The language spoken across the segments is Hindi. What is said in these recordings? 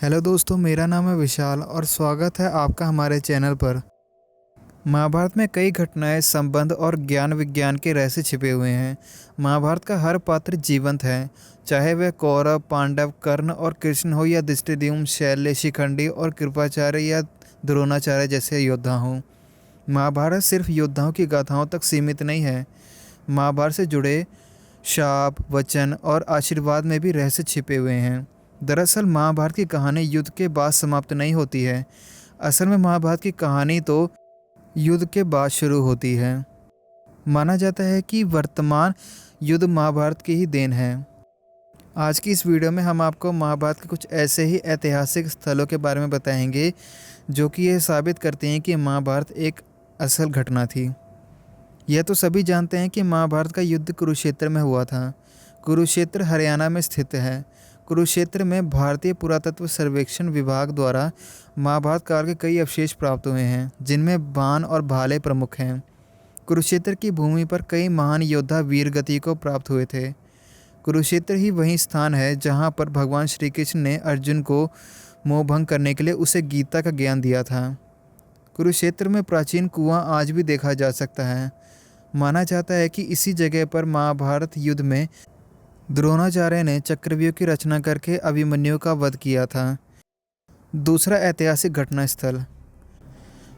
हेलो दोस्तों, मेरा नाम है विशाल और स्वागत है आपका हमारे चैनल पर। महाभारत में कई घटनाएं, संबंध और ज्ञान विज्ञान के रहस्य छिपे हुए हैं। महाभारत का हर पात्र जीवंत है, चाहे वह कौरव, पांडव, कर्ण और कृष्ण हो या धृष्टद्युम्न, शैल्य, शिखंडी और कृपाचार्य या द्रोणाचार्य जैसे योद्धा हों। महाभारत सिर्फ योद्धाओं की गाथाओं तक सीमित नहीं है। महाभारत से जुड़े शाप, वचन और आशीर्वाद में भी रहस्य छिपे हुए हैं। दरअसल महाभारत की कहानी युद्ध के बाद समाप्त नहीं होती है। असल में महाभारत की कहानी तो युद्ध के बाद शुरू होती है। माना जाता है कि वर्तमान युद्ध महाभारत की ही देन है। आज की इस वीडियो में हम आपको महाभारत के कुछ ऐसे ही ऐतिहासिक स्थलों के बारे में बताएंगे जो कि ये साबित करते हैं कि महाभारत एक असल घटना थी। यह तो सभी जानते हैं कि महाभारत का युद्ध कुरुक्षेत्र में हुआ था। कुरुक्षेत्र हरियाणा में स्थित है। कुरुक्षेत्र में भारतीय पुरातत्व सर्वेक्षण विभाग द्वारा महाभारत काल के कई अवशेष प्राप्त हुए हैं, जिनमें बाण और भाले प्रमुख हैं। कुरुक्षेत्र की भूमि पर कई महान योद्धा वीरगति को प्राप्त हुए थे। कुरुक्षेत्र ही वही स्थान है जहां पर भगवान श्री कृष्ण ने अर्जुन को मोहभंग करने के लिए उसे गीता का ज्ञान दिया था। कुरुक्षेत्र में प्राचीन कुआं आज भी देखा जा सकता है। माना जाता है कि इसी जगह पर महाभारत युद्ध में द्रोणाचार्य ने चक्रव्यूह की रचना करके अभिमन्यु का वध किया था। दूसरा ऐतिहासिक घटना स्थल।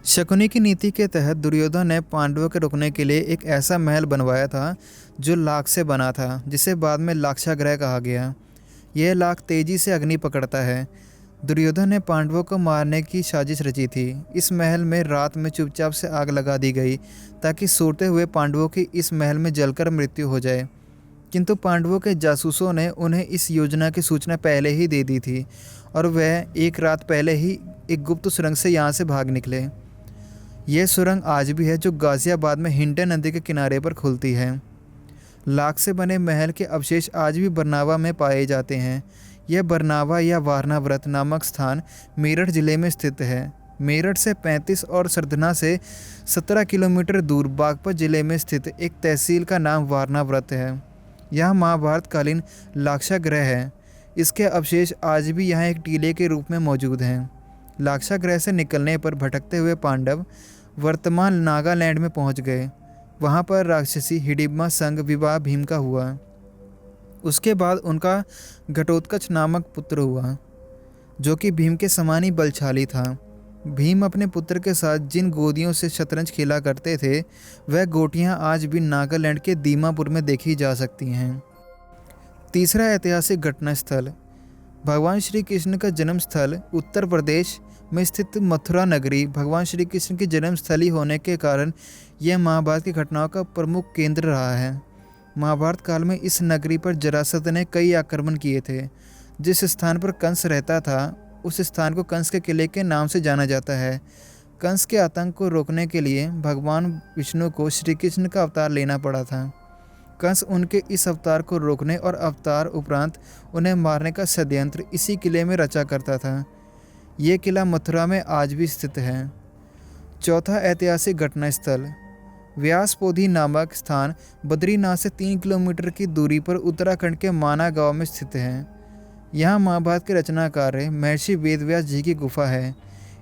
शकुनी की नीति के तहत दुर्योधन ने पांडवों के रुकने के लिए एक ऐसा महल बनवाया था जो लाख से बना था, जिसे बाद में लाक्षागृह कहा गया। यह लाख तेजी से अग्नि पकड़ता है। दुर्योधन ने पांडवों को मारने की साजिश रची थी। इस महल में रात में चुपचाप से आग लगा दी गई ताकि सोते हुए पांडवों की इस महल में जलकर मृत्यु हो जाए। किंतु पांडवों के जासूसों ने उन्हें इस योजना की सूचना पहले ही दे दी थी और वह एक रात पहले ही एक गुप्त सुरंग से यहाँ से भाग निकले। यह सुरंग आज भी है, जो गाजियाबाद में हिंडन नदी के किनारे पर खुलती है। लाख से बने महल के अवशेष आज भी बरनावा में पाए जाते हैं। यह बरनावा या वारनाव्रत नामक स्थान मेरठ जिले में स्थित है। मेरठ से 35 और सरधना से 17 किलोमीटर दूर बागपत जिले में स्थित एक तहसील का नाम वारनाव्रत है। यह महाभारत कालीन लाक्षागृह है। इसके अवशेष आज भी यहाँ एक टीले के रूप में मौजूद हैं। लाक्षागृह से निकलने पर भटकते हुए पांडव वर्तमान नागालैंड में पहुँच गए। वहाँ पर राक्षसी हिडिंबा संग विवाह भीम का हुआ। उसके बाद उनका घटोत्कच नामक पुत्र हुआ, जो कि भीम के समान ही बलशाली था। भीम अपने पुत्र के साथ जिन गोदियों से शतरंज खेला करते थे, वह गोटियां आज भी नागालैंड के दीमापुर में देखी जा सकती हैं। तीसरा ऐतिहासिक घटना स्थल। भगवान श्री कृष्ण का जन्म स्थल उत्तर प्रदेश में स्थित मथुरा नगरी भगवान श्री कृष्ण की जन्म स्थली होने के कारण यह महाभारत की घटनाओं का प्रमुख केंद्र रहा है। महाभारत काल में इस नगरी पर जरासंध ने कई आक्रमण किए थे। जिस स्थान पर कंस रहता था, उस स्थान को कंस के किले के नाम से जाना जाता है। कंस के आतंक को रोकने के लिए भगवान विष्णु को श्री कृष्ण का अवतार लेना पड़ा था। कंस उनके इस अवतार को रोकने और अवतार उपरांत उन्हें मारने का षड्यंत्र इसी किले में रचा करता था। ये किला मथुरा में आज भी स्थित है। चौथा ऐतिहासिक घटना स्थल। व्यासपोधी नामक स्थान बद्रीनाथ से 3 किलोमीटर की दूरी पर उत्तराखंड के माना गांव में स्थित है। यहाँ महाभारत के रचनाकार महर्षि वेदव्यास जी की गुफा है।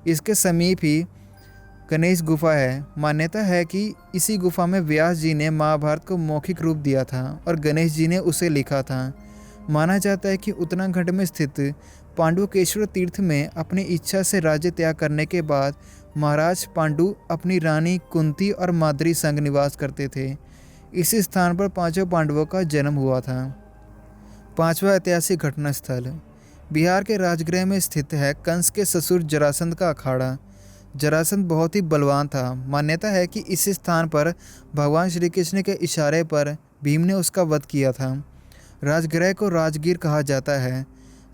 इसके समीप ही गणेश गुफा है। मान्यता है कि इसी गुफा में व्यास जी ने महाभारत को मौखिक रूप दिया था और गणेश जी ने उसे लिखा था। माना जाता है कि उत्तराखंड में स्थित पांडुकेश्वर तीर्थ में अपनी इच्छा से राज्य त्याग करने के बाद महाराज पांडु अपनी रानी कुंती और माद्री संग निवास करते थे। इसी स्थान पर पांचों पांडवों का जन्म हुआ था। पांचवा ऐतिहासिक घटना स्थल। बिहार के राजगृह में स्थित है कंस के ससुर जरासंध का अखाड़ा। जरासंध बहुत ही बलवान था। मान्यता है कि इस स्थान पर भगवान श्री कृष्ण के इशारे पर भीम ने उसका वध किया था। राजगृह को राजगीर कहा जाता है।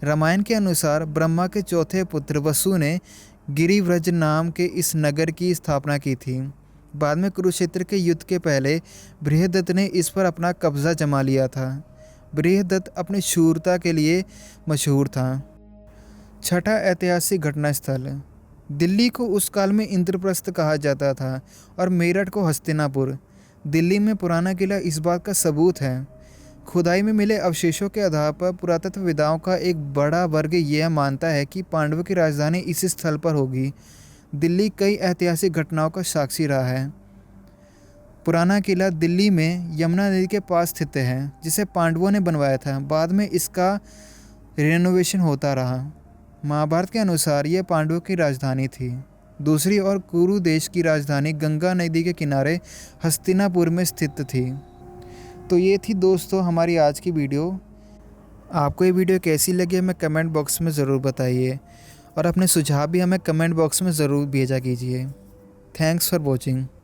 रामायण के अनुसार ब्रह्मा के चौथे पुत्र वसु ने गिरिव्रज नाम के इस नगर की स्थापना की थी। बाद में कुरुक्षेत्र के युद्ध के पहले बृहदत्त ने इस पर अपना कब्जा जमा लिया था। बृहदत्त अपनी शूरता के लिए मशहूर था। छठा ऐतिहासिक घटना स्थल। दिल्ली को उस काल में इंद्रप्रस्थ कहा जाता था और मेरठ को हस्तिनापुर। दिल्ली में पुराना किला इस बात का सबूत है। खुदाई में मिले अवशेषों के आधार पर पुरातत्वविदाओं का एक बड़ा वर्ग यह मानता है कि पांडवों की राजधानी इस स्थल पर होगी। दिल्ली कई ऐतिहासिक घटनाओं का साक्षी रहा है। पुराना किला दिल्ली में यमुना नदी के पास स्थित है, जिसे पांडवों ने बनवाया था। बाद में इसका रिनोवेशन होता रहा। महाभारत के अनुसार यह पांडवों की राजधानी थी। दूसरी ओर कुरु देश की राजधानी गंगा नदी के किनारे हस्तिनापुर में स्थित थी। तो ये थी दोस्तों हमारी आज की वीडियो। आपको ये वीडियो कैसी लगी हमें कमेंट बॉक्स में ज़रूर बताइए और अपने सुझाव भी हमें कमेंट बॉक्स में ज़रूर भेजा कीजिए। Thanks for watching.